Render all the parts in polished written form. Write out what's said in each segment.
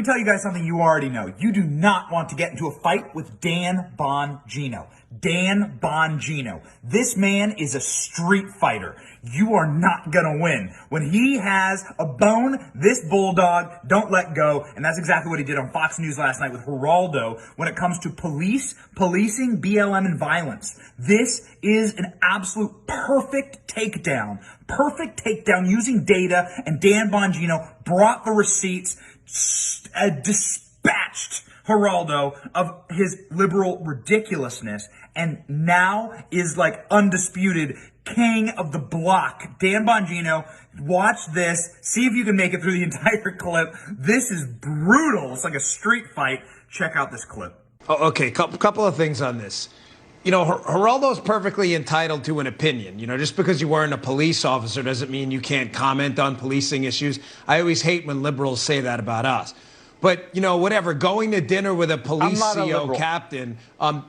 Let me tell you guys something you already know. You do not want to get into a fight with Dan Bongino. Dan Bongino. This man is a street fighter. You are not gonna win. When he has a bone, this bulldog don't let go. And that's exactly what he did on Fox News last night with Geraldo when it comes to policing, BLM, and violence. This is an absolute perfect takedown. Perfect takedown using data, and Dan Bongino brought the receipts, dispatched Geraldo of his liberal ridiculousness, and now is like undisputed king of the block. Dan Bongino, watch this. See if you can make it through the entire clip. This is brutal. It's like a street fight. Check out this clip. Oh, okay, couple of things on this. You know, Geraldo's perfectly entitled to an opinion. You know, just because you weren't a police officer doesn't mean you can't comment on policing issues. I always hate when liberals say that about us. But, you know, whatever, going to dinner with a police CO captain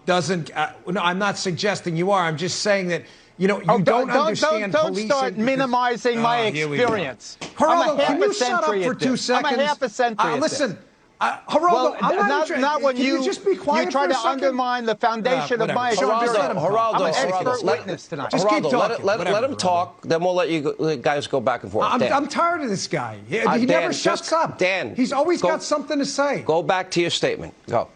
doesn't no, I'm not suggesting you are. I'm just saying that, you know, you don't understand policing. Don't start minimizing my experience. Geraldo, can you shut up for 2 seconds? I'm a half a century listen. Geraldo, well, not when you just be quiet you try for a to second? undermine the foundation of my experience. Geraldo, I'm an expert witness tonight. Just keep talking. Let him talk, then we'll let you guys go back and forth. I'm tired of this guy. He never shuts up. Dan, he's always got something to say. Go back to your statement. Go.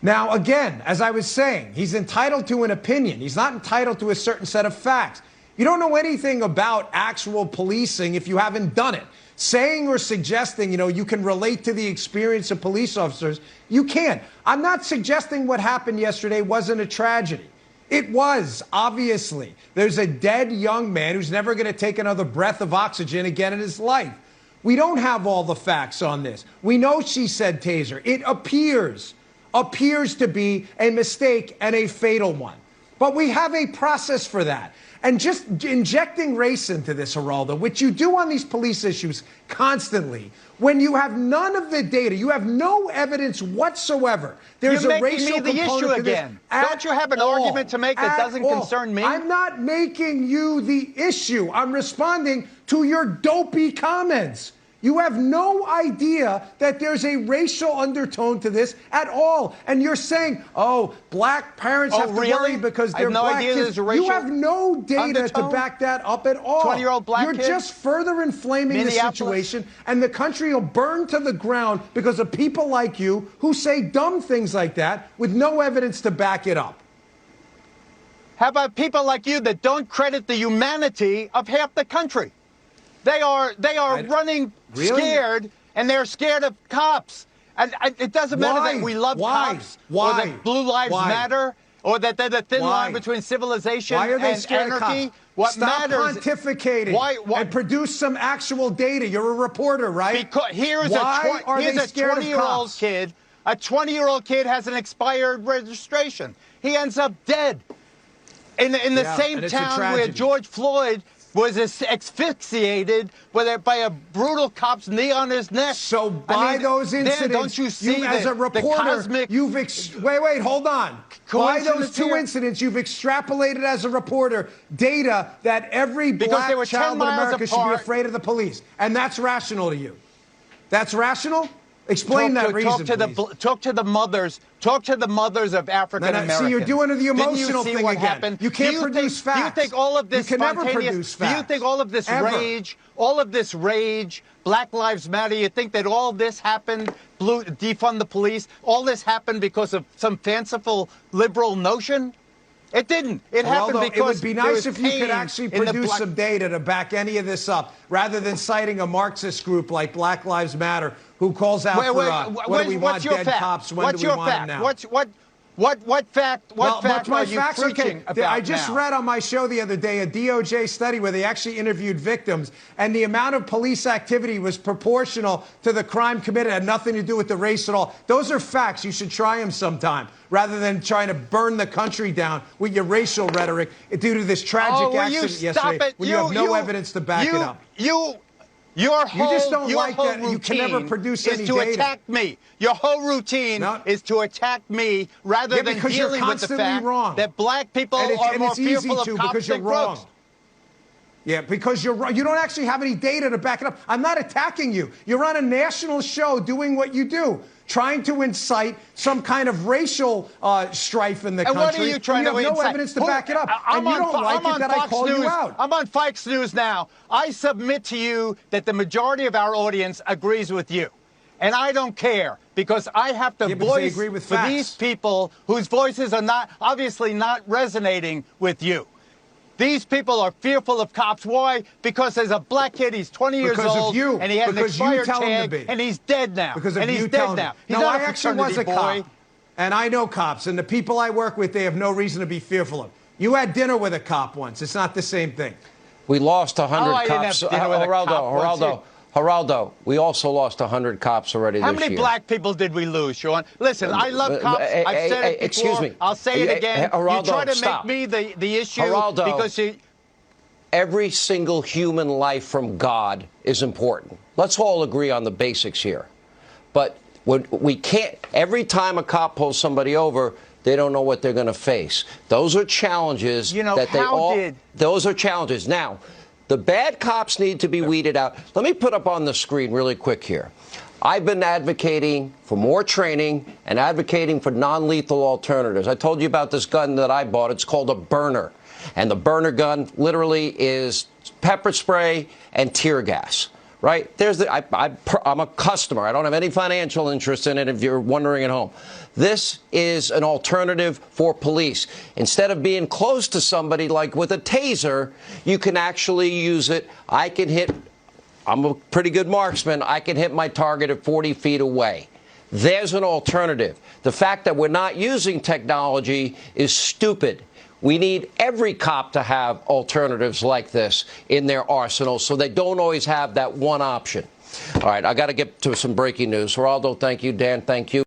Now, again, as I was saying, he's entitled to an opinion. He's not entitled to a certain set of facts. You don't know anything about actual policing if you haven't done it. Saying or suggesting, you know, you can relate to the experience of police officers, you can't. I'm not suggesting what happened yesterday wasn't a tragedy. It was, obviously. There's a dead young man who's never going to take another breath of oxygen again in his life. We don't have all the facts on this. We know she said taser. It appears to be a mistake and a fatal one. But we have a process for that. And just injecting race into this, Geraldo, which you do on these police issues constantly, when you have none of the data, you have no evidence whatsoever. There's You're a racial making me the issue again. Don't you have an argument to make that doesn't concern me? I'm not making you the issue. I'm responding to your dopey comments. You have no idea that there's a racial undertone to this at all. And you're saying, oh, black parents have to worry because they're black kids. You have no data to back that up at all. 20-year-old black You're kid? just further inflaming the situation, and the country will burn to the ground because of people like you who say dumb things like that with no evidence to back it up. How about people like you that don't credit the humanity of half the country? They are running scared, and they're scared of cops. And it doesn't matter that we love cops, or that blue lives matter, or that they're the thin line between civilization and anarchy. What Stop matters? Pontificating and produce some actual data. You're a reporter, right? Because here's a 20-year-old kid. A 20-year-old kid has an expired registration. He ends up dead in the same town where George Floyd was asphyxiated by a brutal cop's knee on his neck. So by those incidents, don't you see as a reporter, wait, hold on. By those two incidents, you've extrapolated as a reporter data that every black child in America should be afraid of the police. And that's rational to you. That's rational? Explain that reason, please. Talk to the mothers. Talk to the mothers of African Americans. See, you're doing the emotional thing again. Happened? You can't produce facts. Do you think all of this you can never produce facts. Do you think all of this rage, Black Lives Matter, you think that all this happened, defund the police, all this happened because of some fanciful liberal notion? It didn't. It happened because it would be nice if you could actually produce some data to back any of this up, rather than citing a Marxist group like Black Lives Matter, who calls out for what do we want dead cops, when do we want them now? What fact are you preaching about I just read on my show the other day a DOJ study where they actually interviewed victims, and the amount of police activity was proportional to the crime committed. It had nothing to do with the race at all. Those are facts. You should try them sometime, rather than trying to burn the country down with your racial rhetoric due to this tragic accident yesterday when you have no evidence to back it up. You just don't like that. You can never produce any data. Is to attack me. Your whole routine is to attack me rather than dealing with the fact that black people are more fearful of cops than crooks. Yeah, because you don't actually have any data to back it up. I'm not attacking you. You're on a national show doing what you do, trying to incite some kind of racial strife in the country. What are you trying to incite? You have no evidence to back it up. I'm and you don't like it that I call you out. I'm on Fox News now. I submit to you that the majority of our audience agrees with you. And I don't care, because I have to voice for these people whose voices are obviously not resonating with you. These people are fearful of cops. Why? Because there's a black kid, he's 20 years old, and he had an expired tag, and he's dead now. Because of and he's you dead now. He's no, not I a actually was a boy. cop, and I know cops, and the people I work with, they have no reason to be fearful of. You had dinner with a cop once. It's not the same thing. We lost 100 cops. Geraldo, we also lost 100 cops already this year. How many black people did we lose, Sean? Listen, I love cops. I've said it before. Excuse me. I'll say it again. Geraldo, you try to stop. make me the issue Geraldo, because you... Every single human life from God is important. Let's all agree on the basics here. But we can't, every time a cop pulls somebody over, they don't know what they're going to face. Those are challenges those are challenges. Now, the bad cops need to be weeded out. Let me put up on the screen really quick here. I've been advocating for more training and advocating for non-lethal alternatives. I told you about this gun that I bought. It's called a burner. And the burner gun literally is pepper spray and tear gas. Right? I'm a customer. I don't have any financial interest in it, if you're wondering at home. This is an alternative for police. Instead of being close to somebody like with a taser, you can actually use it. I'm a pretty good marksman. I can hit my target at 40 feet away. There's an alternative. The fact that we're not using technology is stupid. We need every cop to have alternatives like this in their arsenal so they don't always have that one option. All right, I got to get to some breaking news. Geraldo, thank you. Dan, thank you.